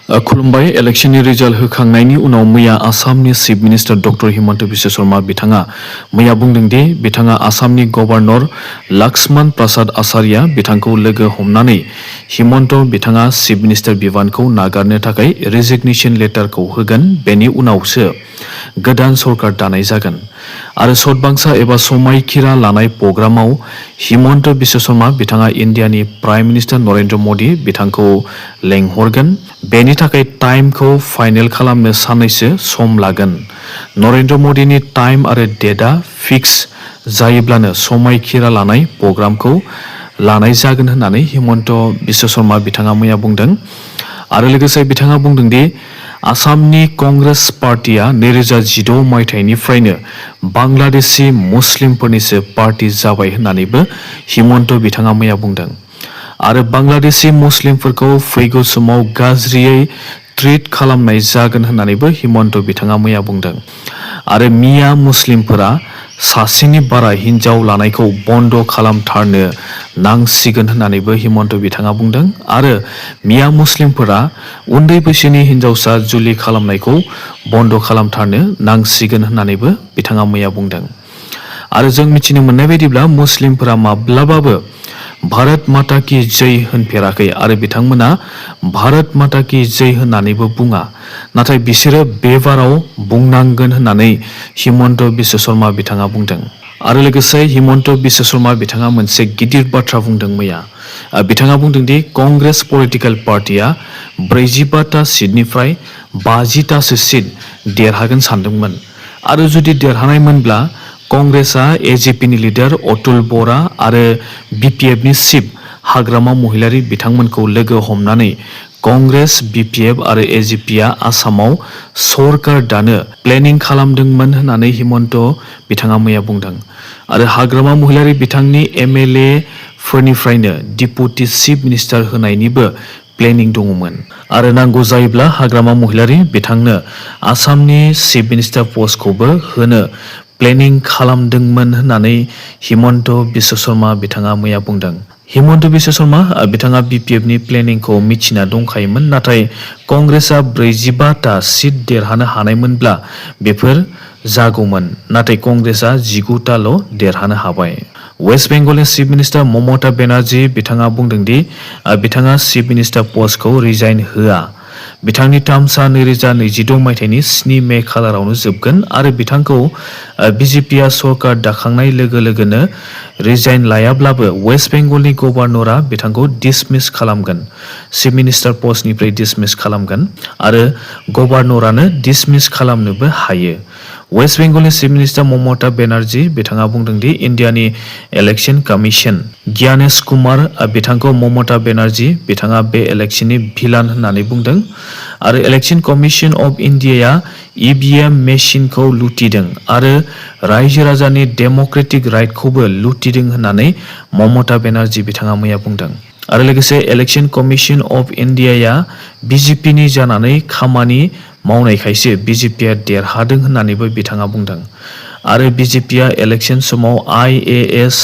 खुलुमबाय इलेक्शननि रिजाल्ट होखांनायनि उनाव मैया आसामनि chief minister doctor Himanta Biswa Sharma बिथाङा मैया बुंदों दि बिथाङा आसामनि गभर्नर लक्ष्मण प्रसाद आचार्य बिथांखौ लोगो हमनानै हिमन्त बिथाङा चिफ मिनिस्टार बिबानखौ नागारनो थाखाय रेजिगनेशन लेटारखौ होगोन। बेनि उनावसो गोदान सरकार दानाय जागोन आरो सतबांसा एबा समायखिरा लानाय प्रग्रामाव हिमन्त बिश्व शर्मा बिथाङा इन्डियानि प्राइम मिनिस्टार नरेन्द्र मदि बिथांखौ लेंहरगोन। बेनि थाखाय टाइमखौ फाइनेल खालामनो साननैसो सम लागोन। नरेन्द्र मदिनि टाइम आरो डेटआ फिक्स जायोब्लानो समायखिरा लानाय प्रग्रामखौ लानाय जागोन होननानै हिमन्त बिश्व शर्मा बिथाङा मैया बुंदों। आरो लोगोसे बिथाङा बुंदों दि आसामनि कंग्रेस पार्टिया 2016 मायथाइनिफ्रायनो बांलादेशी मुस्लिमफोरनिसो पार्टी जाबाय होननानैबो हिमन्त बिथाङा मैया बुंदों। आरो बांलादेशी मुस्लिमफोरखौ फैगौ समाव गाज्रियै ट्रिट खालामनाय जागोन होननानैबो हिमन्त बिथाङा मैया बुंदों। आरो मिया मुस्लिमफोरा सासेनि बारा हिन्जाव लानायखौ बन्द खालामथारनो नांसिगोन होननानैबो हिमन्त बिथाङा बुंदों। आरो मिया मुस्लिमफोरा उन्दै बैसोनि हिन्जावसा जुलि खालामनायखौ बन्द खालामथारनो नांसिगोन होननानैबो बिथाङा मैया बुंदों। आरो जों मिथिनो मोननाय बायदिब्ला मुस्लिमफोरा माब्लाबाबो भारत माता की जय होनफेराखै आरो बिथांमोना भारत माता की जय होननानैबो बुङा, नाथाय बिसोरो बेबाराव बुंनांगोन होननानै हिमन्त बिश्व शर्मा बिथाङा बुंदों। आरो लोगोसे हिमन्त बिश्व शर्मा बिथाङा मोनसे गिदिर बाथ्रा बुंदों मैया। बिथाङा बुंदों दि कंग्रेस पलिटिकल पार्टिया 45टा सिटनिफ्राय 50टासो सिट देरहागोन सानदोंमोन आरो जुदि देरहानायमोनब्ला कंग्रेसआ एजेपिनि लिडार अतुल बरा आरो बिपिएफनि चिफ हाग्रामा महिलारी बिथांमोनखौ लोगो हमनानै कंग्रेस, बिपिएफ आरो एजेपिआ आसामाव सरकार दानो प्लेनिं खालामदोंमोन होननानै हिमन्त बिथाङा मैया बुंदों। आरो हाग्रामा महिलारी बिथांनि एमएलए फोरनिफ्रायनो डिपुटि चिफ मिनिस्टार होनायनिबो प्लेनिं दङमोन आरो नांगौ जायोब्ला हाग्रामा महिलारी बिथांनो आसामनि चिफ मिनिस्टार पस्टखौबो होनो प्लेनिं खालामदोंमोन होननानै हिमन्त बिश्व शर्मा बिथाङा मैया बुंदों। हिमन्त बिश्व शर्मा बिथाङा बिपिएफनि प्लेनिंखौ मिथिना दंखायोमोन, नाथाय कंग्रेसआ 45टा सिट देरहानो हानायमोनब्ला बेफोर जागौमोन, नाथाय कंग्रेसआ 19टाल' देरहानो हाबाय। वेस्ट बेंगलनि चिफ मिनिस्टार ममता बेनार्जी बिथाङा बुंदों दि बिथाङा चिफ मिनिस्टार पस्टखौ रिजाइन होआ। बिथांनि टार्मसा 2026 मायथाइनि 7 मे खालारावनो जोबगोन आरो बिथांखौ बिजेपिआ सरकार दाखांनाय लोगो लोगोनो रिजाइन लायाब्लाबो वेस्ट बेंगलनि गभर्नरआ बिथांखौ डिसमिस खालामगोन, चिफ मिनिस्टार पस्टनिफ्राय डिसमिस खालामगोन आरो गभर्नरानो डिसमिस खालामनोबो हायो। वेस्ट बेंगलनि चिफ मिनिस्टार ममता बेनार्जी बिथाङा बुंदों दि इन्डियानि इलेक्शन कमिशन ज्ञानेश कुमार बिथांखौ ममता बेनार्जी बिथाङा बे इलेक्शननि भिलान होननानै बुंदों आरो इलेक्शन कमिशन अफ इन्डियाया ईवीएम मेशिनखौ लुटिदों आरो रायजो राजानि डेमक्रेटिक राइटखौबो लुटिदों होननानै ममता बेनार्जी बिथाङा मैया बुंदों। आरो लोगोसे इलेक्शन कमिशन अफ इन्डियाया बिजेपिनि जानानै खामानि मावनायखायसो बिजेपिआ देरहादों होननानैबो बिथाङा बुंदों। आरो बिजेपिआ इलेक्शन समाव आईएएस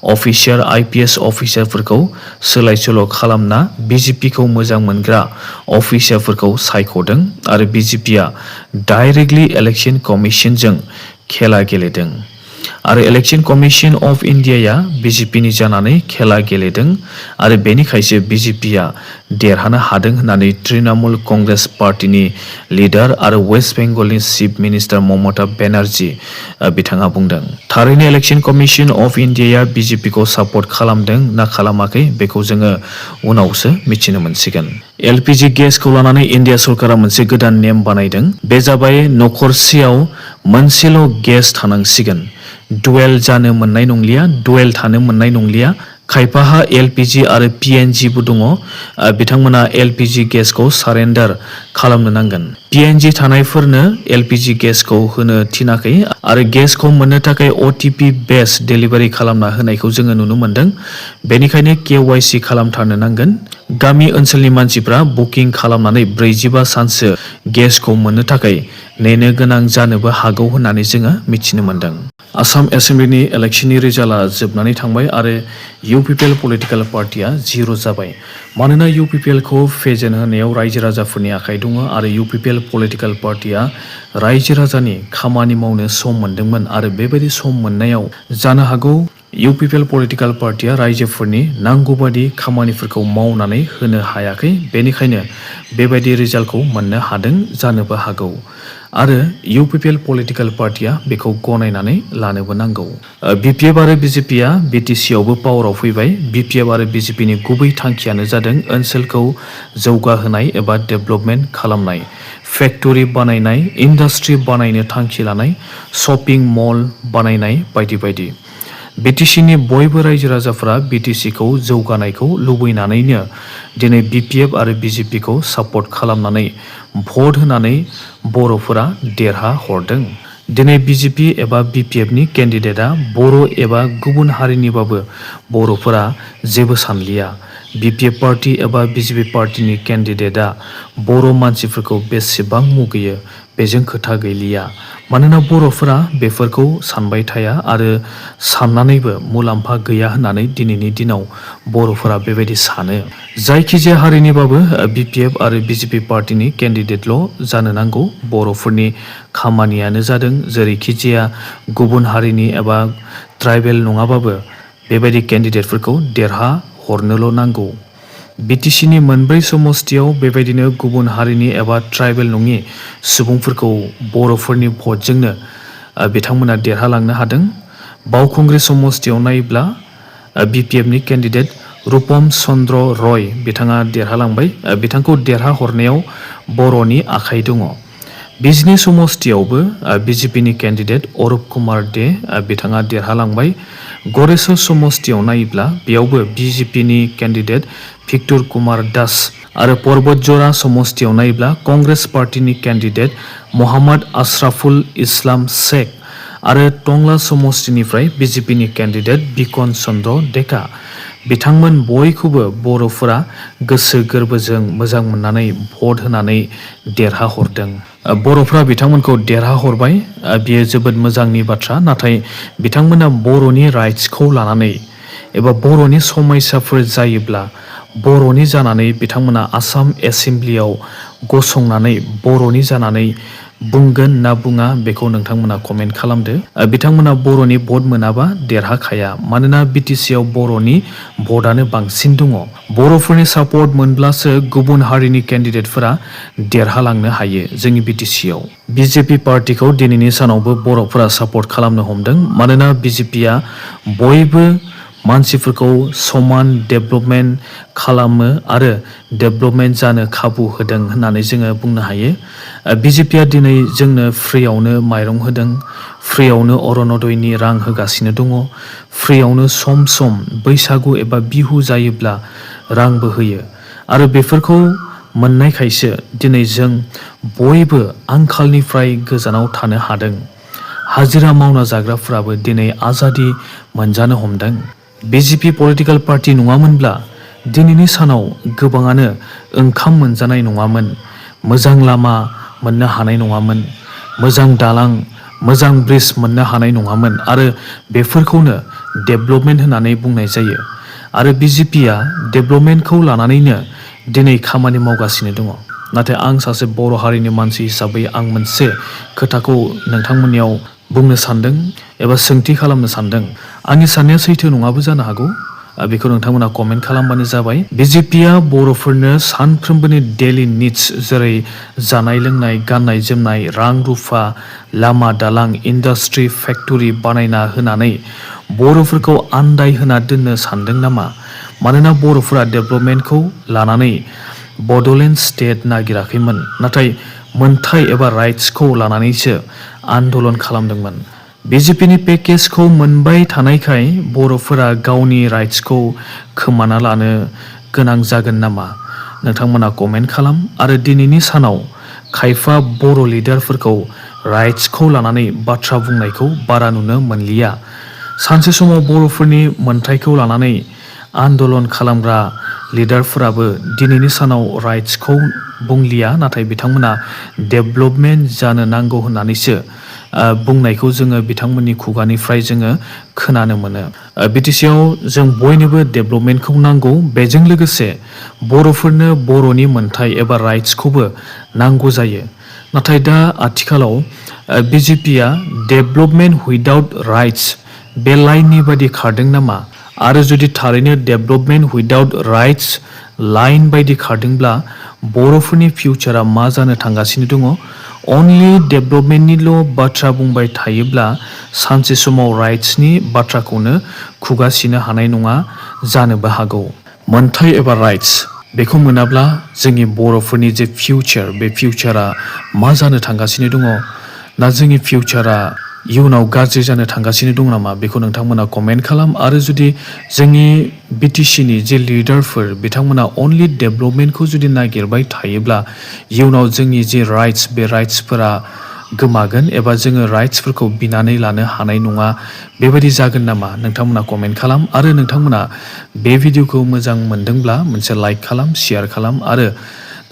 अफिसार, आईपीएस अफिसारफोरखौ सोलाय सोल' खालामना बिजेपिखौ मोजां मोनग्रा अफिसारफोरखौ सायख'दों आरो बिजेपिआ डाइरेक्टलि इलेक्शन कमिशनजों खेला गेलेदों आरो इलेक्शन कमिशन अफ इन्डियाया बिजेपिनि जानानै खेला गेलेदों आरो बेनिखायसो बिजेपिआ देरहानो हादों होननानै तृणमूल कंग्रेस पार्टीनि लिडार आरो वेस्ट बेंगलनि चिफ मिनिस्टार ममता बेनार्जी बिथाङा बुंदों। थारैनो इलेक्शन कमिशन अफ इन्डियाया बिजेपिखौ सापर्ट खालामदों ना खालामाखै बेखौ जोङो उनावसो मिथिनो मोनसिगोन। एलपीजी गेसखौ लानानै इन्डिया सरकारा मोनसे गोदान नेम बानायदों। बे जाबाय नखरसेयाव मोनसेल' गेस थानांसिगोन, डुवेल जानो मोननाय नंलिया, डुवेल थानो मोननाय नंलिया। खायफाहा एलपीजी आरो पीएनजीबो दङ, बिथांमोना एलपीजी गेसखौ सारेन्डार खालामनो नांगोन। पीएनजी थानायफोरनो एलपीजी गेसखौ होनो थिनाखै आरो गेसखौ मोननो थाखाय ओटीपी बेस डेलिभारि खालामना होनायखौ जोङो नुनो मोनदों। बेनिखायनो केवाईसी खालामथारनो नांगोन। गामि ओनसोलनि मानसिफ्रा बुकिं खालामनानै 45 सानसो गेसखौ मोननो थाखाय नेनो गोनां जानोबो हागौ होननानै जोङो मिथिनो मोन्दों। आसाम एसेम्ब्लिनि इलेक्शननि रिजाल्टआ जोबनानै थांबाय आरो UPPL पलिटिकेल पार्टिया 0 जाबाय। मानोना UPPLखौ फेजेन होनायाव रायजो राजाफोरनि आखाइ दङ आरो UPPL पलिटिकेल पार्टिया रायजो राजानि खामानि मावनो सम मोनदोंमोन आरो बेबायदि सम मोननायाव जानो हागौ UPPL पलिटिकेल पार्टिया रायजोफोरनि नांगौबादि खामानिफोरखौ मावनानै होनो हायाखै, बेनिखायनो बेबायदि रिजाल्टखौ मोननो हादों जानोबो हागौ आरो UPPL पलिटिकेल पार्टिया बेखौ गनायनानै लानोबो नांगौ। BPF आरो BJPआ BTCआवबो पावाराव फैबाय। BPF आरो BJPनि गुबै थांखियानो जादों ओनसोलखौ जौगाहोनाय एबा डेभेलपमेन्ट खालामनाय, फेक्टरि बानायनाय, इन्डास्ट्रि बानायनो थांखि लानाय, शपिं मल बानायनाय बायदि बायदि। BTCनि बयबो रायजो राजाफोरा BTCखौ जौगानायखौ लुबैनानैनो दिनै BPF आरो BJPखौ सापर्ट खालामनानै भट होनानै बर'फोरा देरहा हरदों। दिनै BJP एबा BPFनि केन्डिडेटआ बर' एबा गुबुन हारिनिबाबो बर'फोरा जेबो सानलिया। BPF पार्टी एबा BJP पार्टीनि केन्डिडेटआ बर' मानसिफोरखौ बेसेबां मुगैयो बेजों खोथा गैलिया। मानोना बर'फोरा बेफोरखौ सानबाय थाया आरो साननानैबो मुलाम्फा गैया होननानै दिनैनि दिनाव बर'फोरा बेबायदि सानो। जायखिजाया हारिनिबाबो BPF आरो BJP पार्टीनि केन्डिडेटल' जानो नांगौ। बर'फोरनि खामानियानो जादों जेरैखिजाया गुबुन हारिनि एबा ट्राइबेल नङाबाबो बेबायदि केन्डिडेटफोरखौ देरहा हरनोल' नांगौ। BTCनि मोनब्रै समस्तियाव बेबायदिनो गुबुन हारिनि एबा ट्राइबेल नङि सुबुंफोरखौ बर'फोरनि भटजोंनो बिथांमोना देरहालांनो हादों। बावखुंग्रि समस्तियाव नायोब्ला BPFनि केन्डिडेट रुपम चन्द्र रय बिथाङा देरहालांबाय। बिथांखौ देरहाहरनायाव बर'नि आखाइ दङ। बिजनि समस्तियावबो BJPनि केन्डिडेट अरुप कुमार दे बिथाङा देरहालांबाय। गरेस्वर समस्तियाव नायोब्ला बेयावबो BJPनि केन्डिडेट भिक्टर कुमार दास आरो पर्बतजरा समस्तियाव नायोब्ला कंग्रेस पार्टीनि केन्डिडेट मोहाम्मद आशराफुल इस्लाम शेख आरो टंला समस्तिनिफ्राय BJPनि केन्डिडेट बिकन चन्द्र डेका बिथांमोन बयखौबो बर'फोरा गोसो गोरबोजों मोजां मोननानै भट होनानै देरहाहरदों। बर'फ्रा बिथांमोनखौ देरहाहरबाय, बियो जोबोद मोजांनि बाथ्रा। नाथाय बिथांमोना बर'नि राइट्सखौ लानानै एबा बर'नि समस्याफोर जायोब्ला बर'नि जानानै बिथांमोना आसाम एसेम्ब्लियाव गसंनानै बर'नि जानानै बुंगोन ना बुङा बेखौ नोंथांमोना कमेन्ट खालामदो। बिथांमोना बर'नि भट मोनाबा देरहाखाया, मानोना BTCआव बर'नि भटआनो बांसिन दङ। बर'फोरनि सापर्ट मोनब्लासो गुबुन हारिनि केन्डिडेटफोरा देरहालांनो हायो जोंनि BTCआव। BJP पार्टीखौ दिनैनि सानावबो बर'फोरा सापर्ट खालामनो हमदों, मानोना BJPआ बयबो मानसिफोरखौ समान डेभेलपमेन्ट खालामो आरो डेभेलपमेन्ट जानो खाबु होदों होननानै जोङो बुंनो हायो। BJPआ दिनै जोंनो फ्रियावनो माइरं होदों, फ्रियावनो अरुण'दयनि रां होगासिनो दङ, फ्रियावनो सम सम बैसागु एबा बिहु जायोब्ला रांबो होयो आरो बेफोरखौ मोननायखायसो दिनै जों बयबो आंखालनिफ्राय गोजानाव थानो हादों। हाजिरा मावना जाग्राफोराबो दिनै आजादि मोनजानो हमदों। BJP पलिटिकेल पार्टी नङामोनब्ला दिनैनि सानाव गोबाङानो ओंखाम मोनजानाय नङामोन, मोजां लामा मोननो हानाय नङामोन, मोजां दालां, मोजां ब्रिज मोननो हानाय नङामोन आरो बेफोरखौनो डेभेलपमेन्ट होननानै बुंनाय जायो। आरो BJPआ डेभेलपमेन्टखौ लानानैनो दिनै खामानि मावगासिनो दङ। नाथाय आं सासे बर' हारिनि मानसि हिसाबै आं मोनसे खोथाखौ नोंथांमोननियाव बुंनो सानदों एबा सोंथि खालामनो सानदों। आंनि साननाया सैथो नङाबो जानो हागौ, बेखौ नोंथांमोना कमेन्ट खालामबानो जाबाय। BJPआ बर'फोरनो सानफ्रोमबोनि डेलि निड्स जेरै जानाय लोंनाय, गाननाय जोमनाय, रां रुफा, लामा दालां, इन्डास्ट्रि, फेक्टरि बानायना होनानै बर'फोरखौ आन्दायहोना दोननो सानदों नामा? मानोना बर'फोरा डेभेलपमेन्टखौ लानानै बड'लेण्ड स्टेट नागिराखैमोन, नाथाय मोनथाय एबा राइट्सखौ लानानैसो आन्दलन खालामदोंमोन। BJPनि पेकेजखौ मोनबाय थानायखाय बर'फोरा गावनि राइट्सखौ खोमाना लानो गोनां जागोन नामा? नोंथांमोना कमेन्ट खालाम। आरो दिनैनि सानाव खायफा बर' लिडारफोरखौ राइट्सखौ लानानै बाथ्रा बुंनायखौ बारा नुनो मोनलिया। सानसे समाव बर'फोरनि मोनथायखौ लानानै आन्दलन खालामग्रा लिडारफोराबो दिनैनि सानाव राइट्सखौ बुंलिया नाथाय बिथांमोना डेभलपमेन्ट जानो नांगौ होननानैसो बुंनायखौ जोङो बिथांमोननि खुगानिफ्राय जोङो खोनानो मोनो। बिटिसिआव जों बयनोबो डेभलपमेन्टखौ नांगौ, बेजों लोगोसे बर'फोरनो बर'नि मोन्थाय एबा राइट्सखौबो नांगौ जायो। नाथाय दा आथिखालाव बिजेपिआ डेभलपमेन्ट उइदाउट राइट्स बे लाइननि बायदि खारदों नामा? आरो जुदि थारैनो डेभलपमेन्ट उइदाउट राइट्स लाइन बायदि खारदोंब्ला बर'फोरनि फिउचारा मा जानो थांगासिनो दङ? अनलि डेभलपमेन्टनिल' बाथ्रा बुंबाय थायोब्ला सानसे समाव राइट्सनि बाथ्राखौनो खुगासिनो हानाय नङा, जानोबो हागौ। मोन्थाय एबा राइट्स बेखौ मोनाब्ला जोंनि बर'फोरनि जे फिउचार, बे फिउचारा मा जानो थांगासिनो दङ? ना जोंनि फिउचारा इयुनाव गाज्रि जानो थांगासिनो दं नामा? बेखौ नोंथांमोना कमेन्ट खालाम। आरो जुदि जोंनि बिटिसिनि जे लिडारफोर बिथांमोना अनलि डेभलपमेन्टखौ जुदि नागिरबाय थायोब्ला इयुनाव जोंनि जे राइट्स, बे राइट्सफोरा गोमागोन एबा जोङो राइट्सफोरखौ बिनानै लानो हानाय नङा, बेबायदि जागोन नामा? नोंथांमोना कमेन्ट खालाम। आरो नोंथांमोना बे भिडिअखौ मोजां मोनदोंब्ला मोनसे लाइक खालाम, शेयार खालाम आरो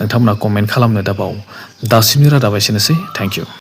नोंथांमोना कमेन्ट खालामनो दाबाव। दासिमनि रादाबा एसेनोसै। Thank you.